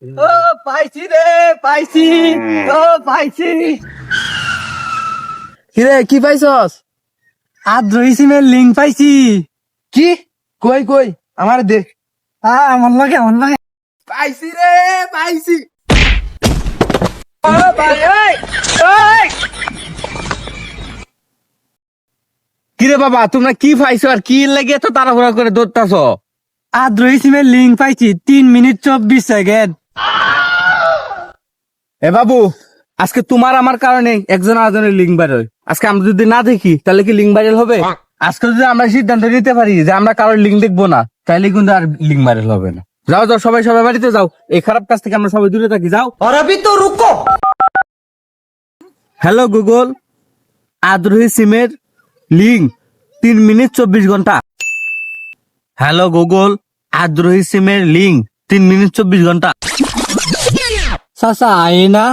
ও পাইছি রে, পাইছি। ও পাইছি। কিরে কি পাইছস? আদ্রই সিমের লিঙ্ক পাইছি। কি? কই কই আমার দে। আমার লাগে, আমার লাগে। পাইছি রে, পাইছি। কিরে বাবা, তোমরা কি পাইছো আর কি লাগে এত তাড়াহুড়া করে দৌড়তাছ? আদ্রই সিমের লিঙ্ক পাইছি 3 মিনিট 24 সেকেন্ড। এ বাবু, আজকে তোমার আমার কারণে একজন আরেকজনের লিঙ্ক ভাইরাল। আজকে আমরা যদি না দেখি তাহলে কি লিঙ্ক ভাইরাল হবে? আজকে যদি আমরা সিদ্ধান্ত নিতে পারি যে আমরা কারোর লিঙ্ক দেখবো না, তাহলে কিন্তু আর লিঙ্ক ভাইরাল হবে না। যাও যাও, সবাই সবাই বাড়িতে যাও। এই খারাপ কাজ থেকে আমরা সবাই দূরে থাকি, যাও। और अभी तो रुको। হ্যালো গুগল, আদ্রোহী সিমের লিঙ্ক 3 মিনিট 24 ঘন্টা। হ্যালো গুগল, আদ্রোহী সিমের লিঙ্ক 3 মিনিট 24 ঘন্টা। চাচা আয় না।